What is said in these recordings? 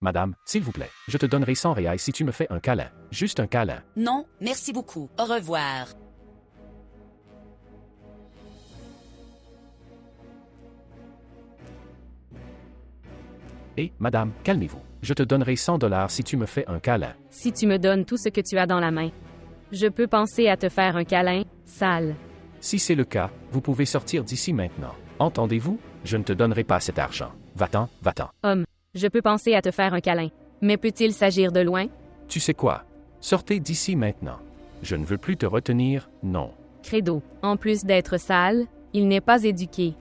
Madame, s'il vous plaît, je te donnerai 100 reais si tu me fais un câlin. Juste un câlin. Non, merci beaucoup. Au revoir. Madame, calmez-vous. Je te donnerai 100 dollars si tu me fais un câlin. Si tu me donnes tout ce que tu as dans la main, je peux penser à te faire un câlin, sale. Si c'est le cas, vous pouvez sortir d'ici maintenant. Entendez-vous? Je ne te donnerai pas cet argent. Va-t'en, va-t'en. Homme, je peux penser à te faire un câlin. Mais peut-il s'agir de loin? Tu sais quoi? Sortez d'ici maintenant. Je ne veux plus te retenir, non. Credo. En plus d'être sale, il n'est pas éduqué.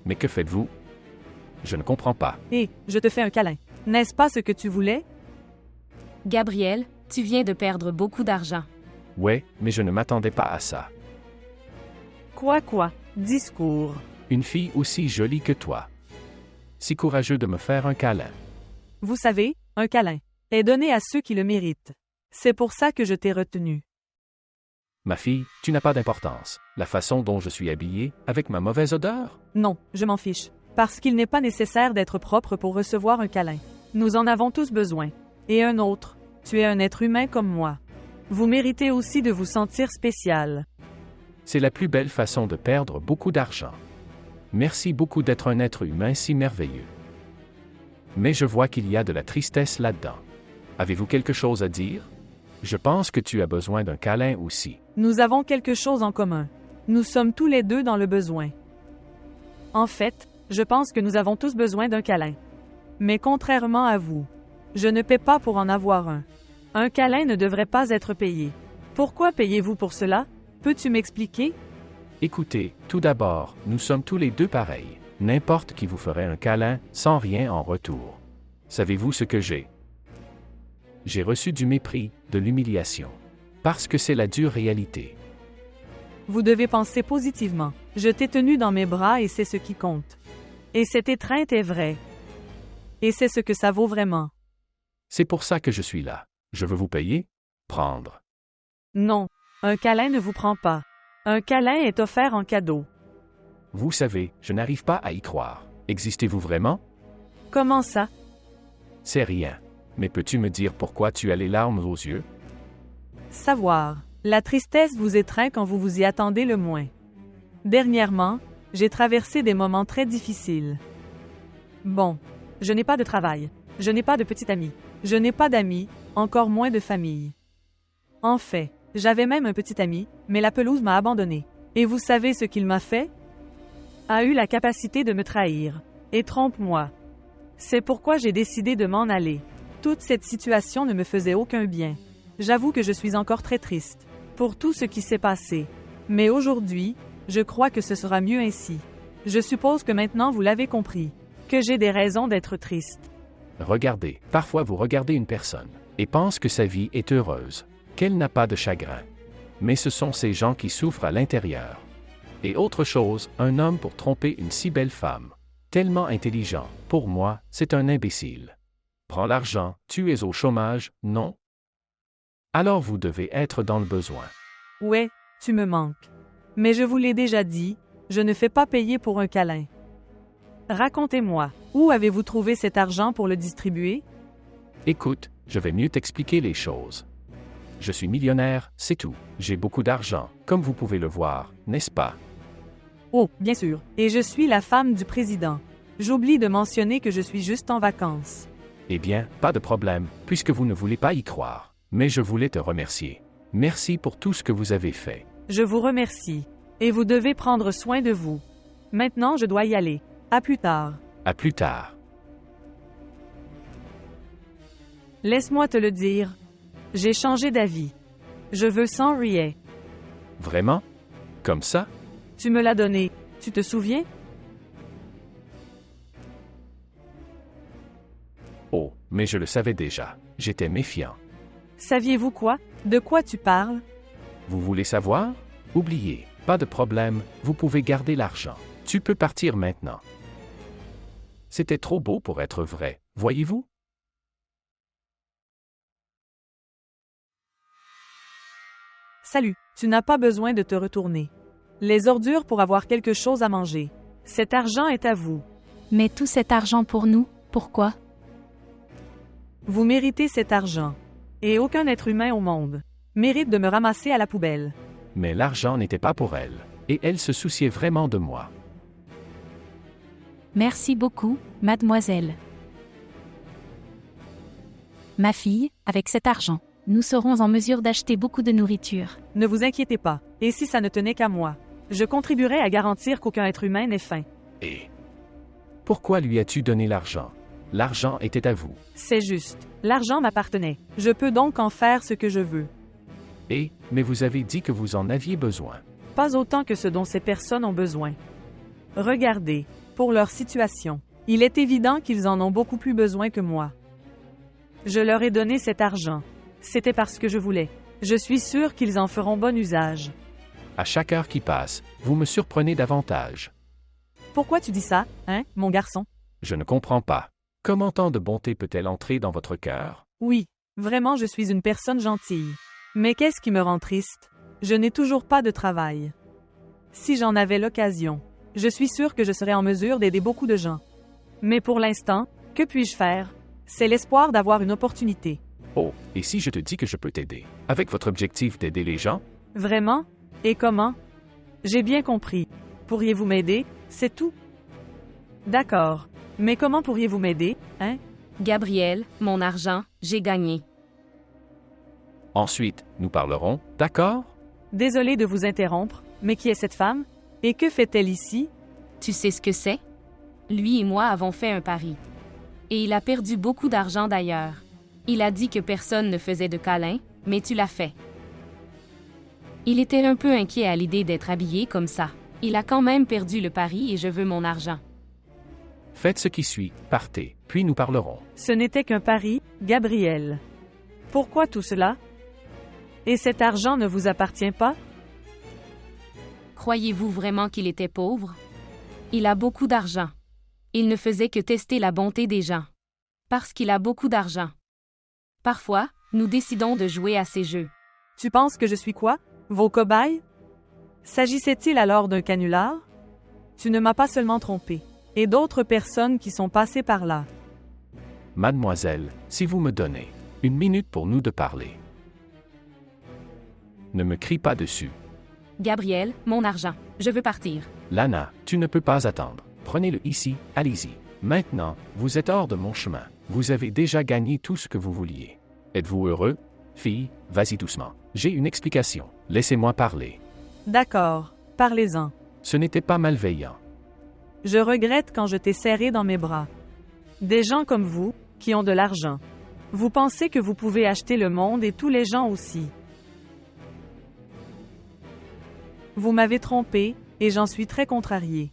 Mais que faites-vous? Je ne comprends pas. Je te fais un câlin. N'est-ce pas ce que tu voulais? Gabriel, tu viens de perdre beaucoup d'argent. Ouais, mais je ne m'attendais pas à ça. Quoi? Discours. Une fille aussi jolie que toi. Si courageux de me faire un câlin. Vous savez, un câlin est donné à ceux qui le méritent. C'est pour ça que je t'ai retenu. Ma fille, tu n'as pas d'importance. La façon dont je suis habillé, avec ma mauvaise odeur? Non, je m'en fiche. Parce qu'il n'est pas nécessaire d'être propre pour recevoir un câlin. Nous en avons tous besoin. Et un autre. Tu es un être humain comme moi. Vous méritez aussi de vous sentir spécial. C'est la plus belle façon de perdre beaucoup d'argent. Merci beaucoup d'être un être humain si merveilleux. Mais je vois qu'il y a de la tristesse là-dedans. Avez-vous quelque chose à dire? Je pense que tu as besoin d'un câlin aussi. Nous avons quelque chose en commun. Nous sommes tous les deux dans le besoin. En fait, je pense que nous avons tous besoin d'un câlin. Mais contrairement à vous, je ne paie pas pour en avoir un. Un câlin ne devrait pas être payé. Pourquoi payez-vous pour cela? Peux-tu m'expliquer? Écoutez, tout d'abord, nous sommes tous les deux pareils. N'importe qui vous ferait un câlin sans rien en retour. Savez-vous ce que j'ai? J'ai reçu du mépris, de l'humiliation. Parce que c'est la dure réalité. Vous devez penser positivement. Je t'ai tenu dans mes bras et c'est ce qui compte. Et cette étreinte est vraie. Et c'est ce que ça vaut vraiment. C'est pour ça que je suis là. Je veux vous payer? Prendre. Non, un câlin ne vous prend pas. Un câlin est offert en cadeau. Vous savez, je n'arrive pas à y croire. Existez-vous vraiment? Comment ça? C'est rien. Mais peux-tu me dire pourquoi tu as les larmes aux yeux? Savoir. La tristesse vous étreint quand vous vous y attendez le moins. Dernièrement, j'ai traversé des moments très difficiles. Bon, je n'ai pas de travail. Je n'ai pas de petit ami. Je n'ai pas d'amis, encore moins de famille. En fait, j'avais même un petit ami, mais la pelouse m'a abandonné. Et vous savez ce qu'il m'a fait? A eu la capacité de me trahir. Et trompe-moi. C'est pourquoi j'ai décidé de m'en aller. Toute cette situation ne me faisait aucun bien. J'avoue que je suis encore très triste pour tout ce qui s'est passé. Mais aujourd'hui, je crois que ce sera mieux ainsi. Je suppose que maintenant vous l'avez compris, que j'ai des raisons d'être triste. Regardez, parfois vous regardez une personne et pense que sa vie est heureuse, qu'elle n'a pas de chagrin. Mais ce sont ces gens qui souffrent à l'intérieur. Et autre chose, un homme pour tromper une si belle femme, tellement intelligent, pour moi, c'est un imbécile. Prends l'argent, tu es au chômage, non? Alors vous devez être dans le besoin. Ouais, tu me manques. Mais je vous l'ai déjà dit, je ne fais pas payer pour un câlin. Racontez-moi, où avez-vous trouvé cet argent pour le distribuer? Écoute, je vais mieux t'expliquer les choses. Je suis millionnaire, c'est tout. J'ai beaucoup d'argent, comme vous pouvez le voir, n'est-ce pas? Oh, bien sûr. Et je suis la femme du président. J'oublie de mentionner que je suis juste en vacances. Eh bien, pas de problème, puisque vous ne voulez pas y croire. Mais je voulais te remercier. Merci pour tout ce que vous avez fait. Je vous remercie. Et vous devez prendre soin de vous. Maintenant, je dois y aller. À plus tard. À plus tard. Laisse-moi te le dire. J'ai changé d'avis. Je veux 100 riais. Vraiment? Comme ça? Tu me l'as donné. Tu te souviens? Oh, mais je le savais déjà. J'étais méfiant. Saviez-vous quoi? De quoi tu parles? Vous voulez savoir? Oubliez, pas de problème, vous pouvez garder l'argent. Tu peux partir maintenant. C'était trop beau pour être vrai, voyez-vous? Salut. Tu n'as pas besoin de te retourner. Les ordures pour avoir quelque chose à manger. Cet argent est à vous. Mais tout cet argent pour nous, pourquoi? Vous méritez cet argent. Et aucun être humain au monde mérite de me ramasser à la poubelle. Mais l'argent n'était pas pour elle, et elle se souciait vraiment de moi. Merci beaucoup, mademoiselle. Ma fille, avec cet argent, nous serons en mesure d'acheter beaucoup de nourriture. Ne vous inquiétez pas. Et si ça ne tenait qu'à moi, je contribuerais à garantir qu'aucun être humain n'ait faim. Et pourquoi lui as-tu donné l'argent? L'argent était à vous. C'est juste. L'argent m'appartenait. Je peux donc en faire ce que je veux. Mais vous avez dit que vous en aviez besoin. Pas autant que ce dont ces personnes ont besoin. Regardez, pour leur situation, il est évident qu'ils en ont beaucoup plus besoin que moi. Je leur ai donné cet argent. C'était parce que je voulais. Je suis sûr qu'ils en feront bon usage. À chaque heure qui passe, vous me surprenez davantage. Pourquoi tu dis ça, hein, mon garçon? Je ne comprends pas. Comment tant de bonté peut-elle entrer dans votre cœur? Oui, vraiment je suis une personne gentille. Mais qu'est-ce qui me rend triste? Je n'ai toujours pas de travail. Si j'en avais l'occasion, je suis sûre que je serais en mesure d'aider beaucoup de gens. Mais pour l'instant, que puis-je faire? C'est l'espoir d'avoir une opportunité. Oh, et si je te dis que je peux t'aider? Avec votre objectif d'aider les gens? Vraiment? Et comment? J'ai bien compris. Pourriez-vous m'aider? C'est tout? D'accord. Mais comment pourriez-vous m'aider, hein? Gabriel, mon argent, j'ai gagné. Ensuite, nous parlerons, d'accord? Désolé de vous interrompre, mais qui est cette femme? Et que fait-elle ici? Tu sais ce que c'est? Lui et moi avons fait un pari. Et il a perdu beaucoup d'argent d'ailleurs. Il a dit que personne ne faisait de câlins, mais tu l'as fait. Il était un peu inquiet à l'idée d'être habillé comme ça. Il a quand même perdu le pari et je veux mon argent. Faites ce qui suit, partez, puis nous parlerons. Ce n'était qu'un pari, Gabriel. Pourquoi tout cela? Et cet argent ne vous appartient pas? Croyez-vous vraiment qu'il était pauvre? Il a beaucoup d'argent. Il ne faisait que tester la bonté des gens. Parce qu'il a beaucoup d'argent. Parfois, nous décidons de jouer à ces jeux. Tu penses que je suis quoi? Vos cobayes? S'agissait-il alors d'un canular? Tu ne m'as pas seulement trompé. Et d'autres personnes qui sont passées par là. Mademoiselle, si vous me donnez 1 minute pour nous de parler. Ne me crie pas dessus. Gabriel, mon argent. Je veux partir. Lana, tu ne peux pas attendre. Prenez-le ici, allez-y. Maintenant, vous êtes hors de mon chemin. Vous avez déjà gagné tout ce que vous vouliez. Êtes-vous heureux? Fille, vas-y doucement. J'ai une explication. Laissez-moi parler. D'accord, parlez-en. Ce n'était pas malveillant. Je regrette quand je t'ai serré dans mes bras. Des gens comme vous, qui ont de l'argent. Vous pensez que vous pouvez acheter le monde et tous les gens aussi. Vous m'avez trompé, et j'en suis très contrariée.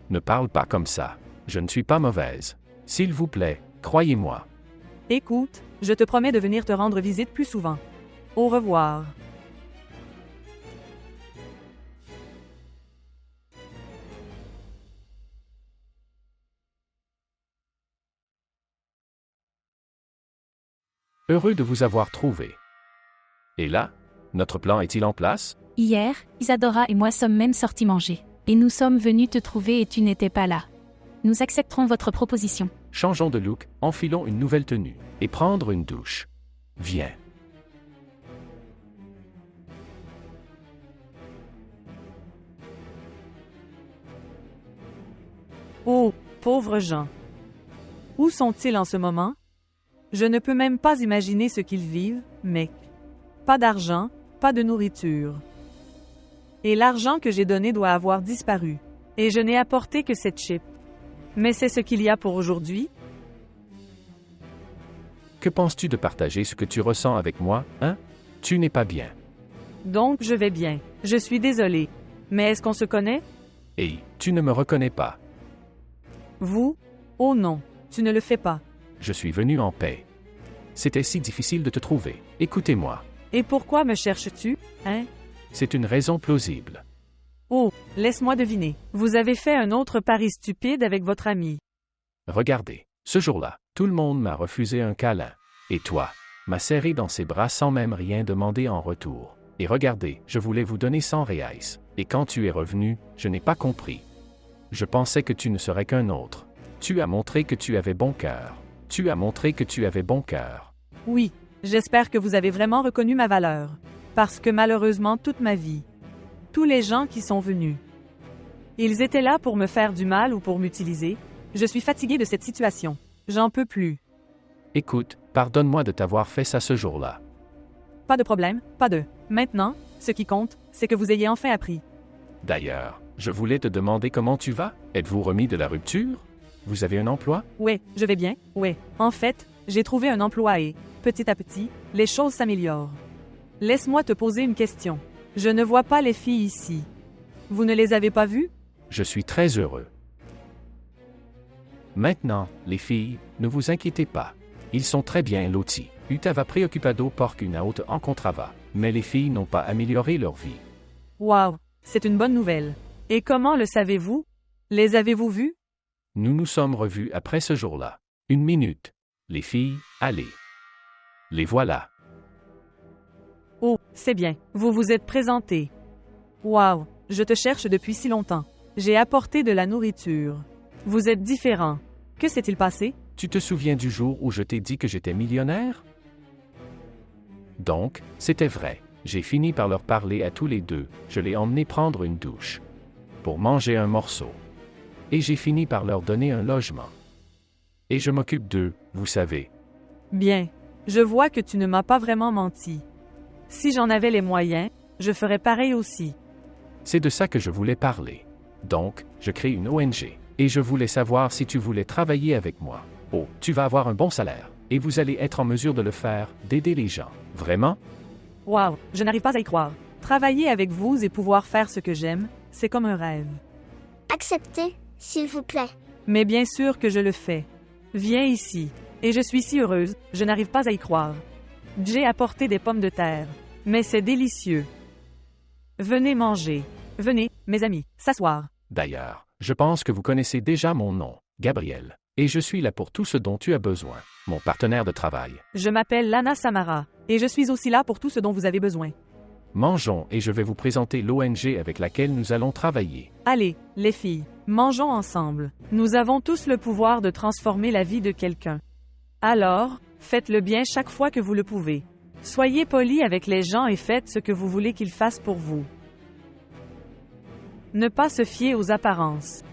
Ne parle pas comme ça. Je ne suis pas mauvaise. S'il vous plaît, croyez-moi. Écoute, je te promets de venir te rendre visite plus souvent. Au revoir. Heureux de vous avoir trouvé. Et là, notre plan est-il en place? Hier, Isadora et moi sommes même sortis manger. Et nous sommes venus te trouver et tu n'étais pas là. Nous accepterons votre proposition. Changeons de look, enfilons une nouvelle tenue, et prendre une douche. Viens. Oh, pauvres gens. Où sont-ils en ce moment? Je ne peux même pas imaginer ce qu'ils vivent, mec. Pas d'argent, pas de nourriture. Et l'argent que j'ai donné doit avoir disparu. Et je n'ai apporté que cette chip. Mais c'est ce qu'il y a pour aujourd'hui? Que penses-tu de partager ce que tu ressens avec moi, hein? Tu n'es pas bien. Donc je vais bien. Je suis désolé. Mais est-ce qu'on se connaît? Et tu ne me reconnais pas. Vous? Oh non, tu ne le fais pas. Je suis venu en paix. C'était si difficile de te trouver. Écoutez-moi. Et pourquoi me cherches-tu, hein? C'est une raison plausible. Oh, laisse-moi deviner. Vous avez fait un autre pari stupide avec votre ami. Regardez, ce jour-là, tout le monde m'a refusé un câlin. Et toi, m'as serré dans ses bras sans même rien demander en retour. Et regardez, je voulais vous donner 100 reais. Et quand tu es revenu, je n'ai pas compris. Je pensais que tu ne serais qu'un autre. Tu as montré que tu avais bon cœur. Tu as montré que tu avais bon cœur. Oui, j'espère que vous avez vraiment reconnu ma valeur. Parce que malheureusement, toute ma vie, tous les gens qui sont venus, ils étaient là pour me faire du mal ou pour m'utiliser. Je suis fatiguée de cette situation. J'en peux plus. Écoute, pardonne-moi de t'avoir fait ça ce jour-là. Pas de problème, pas de. Maintenant, ce qui compte, c'est que vous ayez enfin appris. D'ailleurs, je voulais te demander comment tu vas. Êtes-vous remis de la rupture? Vous avez un emploi? Ouais, je vais bien, ouais. En fait, j'ai trouvé un emploi et, petit à petit, les choses s'améliorent. Laisse-moi te poser une question. Je ne vois pas les filles ici. Vous ne les avez pas vues? Je suis très heureux. Maintenant, les filles, ne vous inquiétez pas. Ils sont très bien lotis. Utava preoccupado porque una auto encontrava. Mais les filles n'ont pas amélioré leur vie. Wow, c'est une bonne nouvelle. Et comment le savez-vous? Les avez-vous vues? Nous nous sommes revus après ce jour-là. Une minute. Les filles, allez. Les voilà. Oh, c'est bien. Vous vous êtes présentés. Wow, je te cherche depuis si longtemps. J'ai apporté de la nourriture. Vous êtes différents. Que s'est-il passé? Tu te souviens du jour où je t'ai dit que j'étais millionnaire? Donc, c'était vrai. J'ai fini par leur parler à tous les deux. Je l'ai emmené prendre une douche. Pour manger un morceau. Et j'ai fini par leur donner un logement. Et je m'occupe d'eux, vous savez. Bien. Je vois que tu ne m'as pas vraiment menti. Si j'en avais les moyens, je ferais pareil aussi. C'est de ça que je voulais parler. Donc, je crée une ONG. Et je voulais savoir si tu voulais travailler avec moi. Oh, tu vas avoir un bon salaire. Et vous allez être en mesure de le faire, d'aider les gens. Vraiment? Wow, je n'arrive pas à y croire. Travailler avec vous et pouvoir faire ce que j'aime, c'est comme un rêve. Acceptez, s'il vous plaît. Mais bien sûr que je le fais. Viens ici. Et je suis si heureuse, je n'arrive pas à y croire. J'ai apporté des pommes de terre. Mais c'est délicieux. Venez manger. Venez, mes amis, s'asseoir. D'ailleurs, je pense que vous connaissez déjà mon nom, Gabriel. Et je suis là pour tout ce dont tu as besoin, mon partenaire de travail. Je m'appelle Lana Samara, et je suis aussi là pour tout ce dont vous avez besoin. Mangeons et je vais vous présenter l'ONG avec laquelle nous allons travailler. Allez, les filles, mangeons ensemble. Nous avons tous le pouvoir de transformer la vie de quelqu'un. Alors, faites le bien chaque fois que vous le pouvez. Soyez polis avec les gens et faites ce que vous voulez qu'ils fassent pour vous. Ne pas se fier aux apparences.